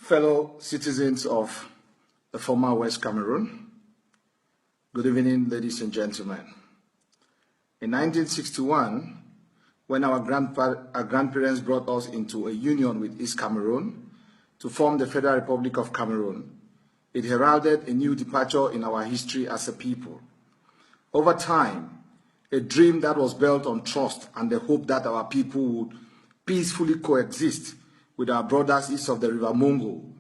Fellow citizens of the former West Cameroon, good evening, ladies and gentlemen. In 1961, when our grandparents brought us into a union with East Cameroon to form the Federal Republic of Cameroon, it heralded a new departure in our history as a people. Over time, a dream that was built on trust and the hope that our people would peacefully coexist with our brothers east of the River Nkongog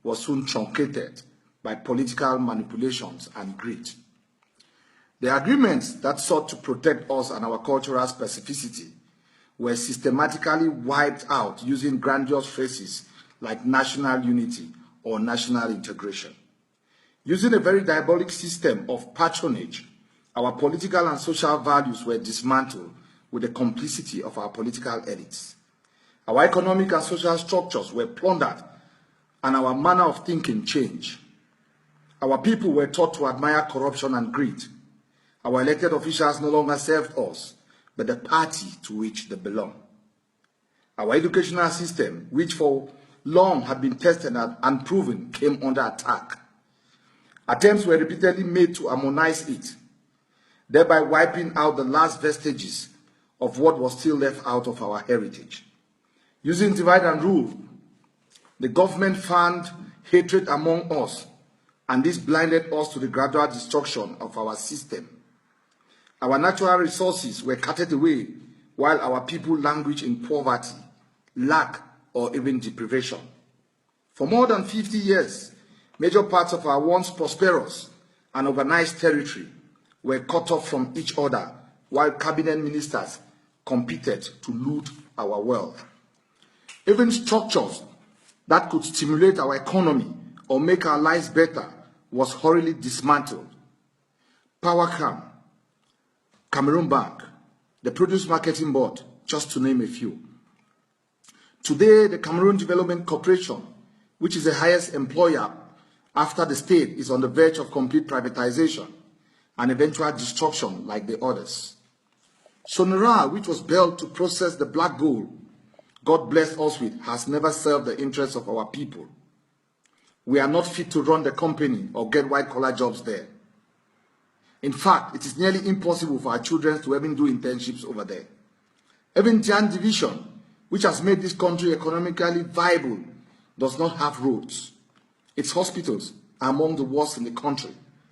was soon truncated by political manipulations and greed. The agreements that sought to protect us and our cultural specificity were systematically wiped out using grandiose phrases like national unity or national integration. Using a very diabolic system of patronage, our political and social values were dismantled with the complicity of our political elites. Our economic and social structures were plundered and our manner of thinking changed. Our people were taught to admire corruption and greed. Our elected officials no longer served us, but the party to which they belong. Our educational system, which for long had been tested and proven, came under attack. Attempts were repeatedly made to harmonize it, thereby wiping out the last vestiges of what was still left out of our heritage. Using divide and rule, the government fanned hatred among us, and this blinded us to the gradual destruction of our system. Our natural resources were carted away while our people languished in poverty, lack, or even deprivation. For more than 50 years, major parts of our once prosperous and urbanized territory were cut off from each other while cabinet ministers competed to loot our wealth. Even structures that could stimulate our economy or make our lives better was hurriedly dismantled. PowerCam, Cameroon Bank, the Produce Marketing Board, just to name a few. Today, the Cameroon Development Corporation, which is the highest employer after the state, is on the verge of complete privatization and eventual destruction like the others. Sonora, which was built to process the black gold God blessed us with, has never served the interests of our people. We are not fit to run the company or get white-collar jobs there. In fact, it is nearly impossible for our children to even do internships over there. Even Tian Division, which has made this country economically viable, does not have roads. Its hospitals are among the worst in the country.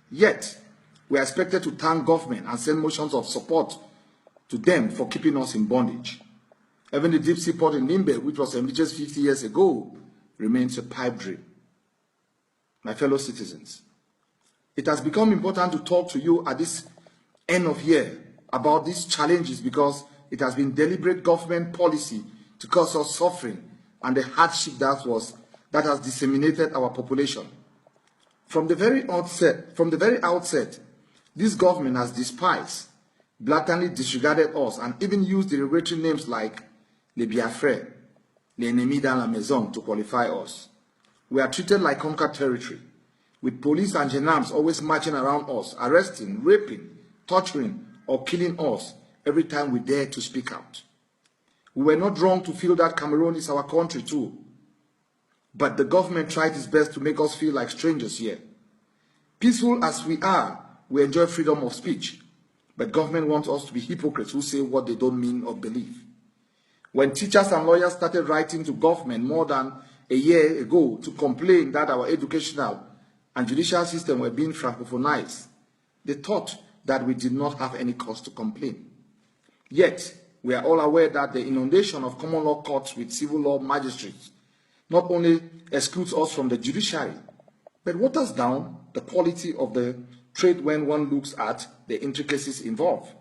Yet, we are expected to thank government and send motions of support to them for keeping us in bondage. Even the deep sea port in Limbe, which was envisaged 50 years ago, remains a pipe dream. My fellow citizens, it has become important to talk to you at this end of year about these challenges because it has been deliberate government policy to cause us suffering and the hardship that has disseminated our population. From the very outset, this government has despised, blatantly disregarded us, and even used derogatory names like les Biafrais, les ennemis dans la maison to qualify us. We are treated like conquered territory, with police and gendarmes always marching around us, arresting, raping, torturing, or killing us every time we dare to speak out. We were not wrong to feel that Cameroon is our country too, but the government tried its best to make us feel like strangers here. Peaceful as we are, we enjoy freedom of speech, but government wants us to be hypocrites who say what they don't mean or believe. When teachers and lawyers started writing to government more than a year ago to complain that our educational and judicial system were being francophonized, they thought that we did not have any cause to complain. Yet, we are all aware that the inundation of common law courts with civil law magistrates not only excludes us from the judiciary, but waters down the quality of the trade when one looks at the intricacies involved.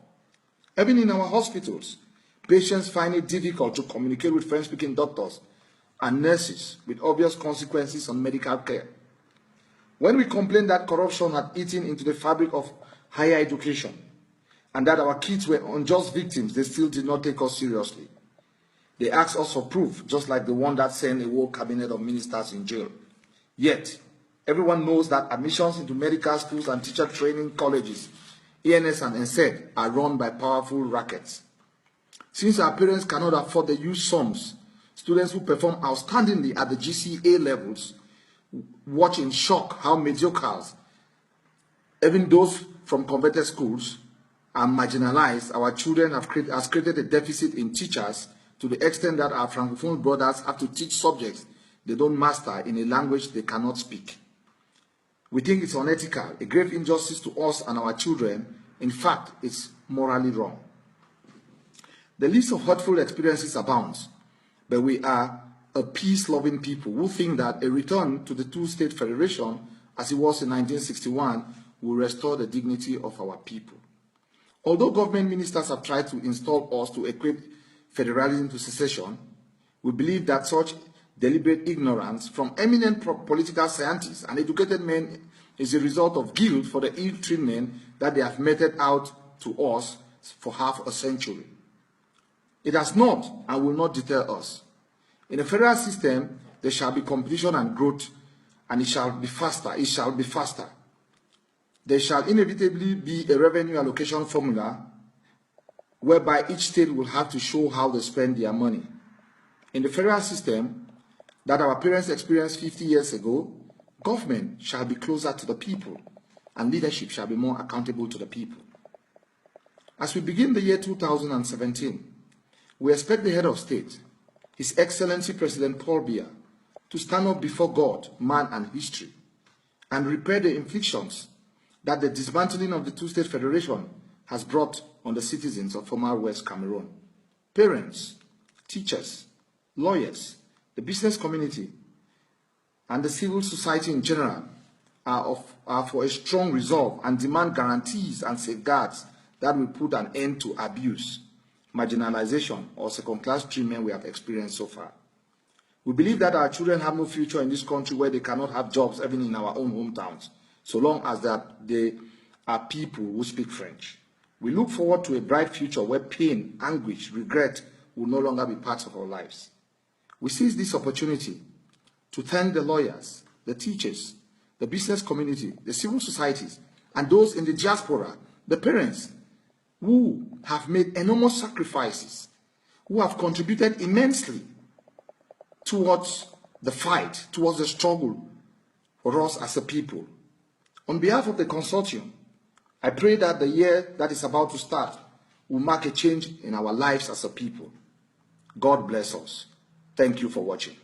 Even in our hospitals, patients find it difficult to communicate with French-speaking doctors and nurses, with obvious consequences on medical care. When we complained that corruption had eaten into the fabric of higher education and that our kids were unjust victims, they still did not take us seriously. They asked us for proof, just like the one that sent a whole cabinet of ministers in jail. Yet, everyone knows that admissions into medical schools and teacher training colleges, ENS and NSED, are run by powerful rackets. Since our parents cannot afford the huge sums, students who perform outstandingly at the GCA levels watch in shock how mediocre, even those from converted schools, are marginalized. Our children has created a deficit in teachers to the extent that our Francophone brothers have to teach subjects they don't master in a language they cannot speak. We think it's unethical, a grave injustice to us and our children. In fact, it's morally wrong. The list of hurtful experiences abounds, but we are a peace-loving people who think that a return to the two-state federation, as it was in 1961, will restore the dignity of our people. Although government ministers have tried to install us to equate federalism to secession, we believe that such deliberate ignorance from eminent political scientists and educated men is a result of guilt for the ill treatment that they have meted out to us for half a century. It has not and will not deter us. In a federal system, there shall be competition and growth, and it shall be faster. It shall be faster. There shall inevitably be a revenue allocation formula whereby each state will have to show how they spend their money. In the federal system that our parents experienced 50 years ago, government shall be closer to the people, and leadership shall be more accountable to the people. As we begin the year 2017, we expect the head of state, His Excellency President Paul Biya, to stand up before God, man, and history, and repair the inflictions that the dismantling of the two-state federation has brought on the citizens of former West Cameroon. Parents, teachers, lawyers, the business community, and the civil society in general are for a strong resolve and demand guarantees and safeguards that will put an end to abuse, marginalization, or second-class treatment we have experienced so far. We believe that our children have no future in this country where they cannot have jobs even in our own hometowns, so long as they are people who speak French. We look forward to a bright future where pain, anguish, regret will no longer be part of our lives. We seize this opportunity to thank the lawyers, the teachers, the business community, the civil societies, and those in the diaspora, the parents, who have made enormous sacrifices, who have contributed immensely towards the fight, towards the struggle for us as a people. On behalf of the consortium, I pray that the year that is about to start will mark a change in our lives as a people. God bless us. Thank you for watching.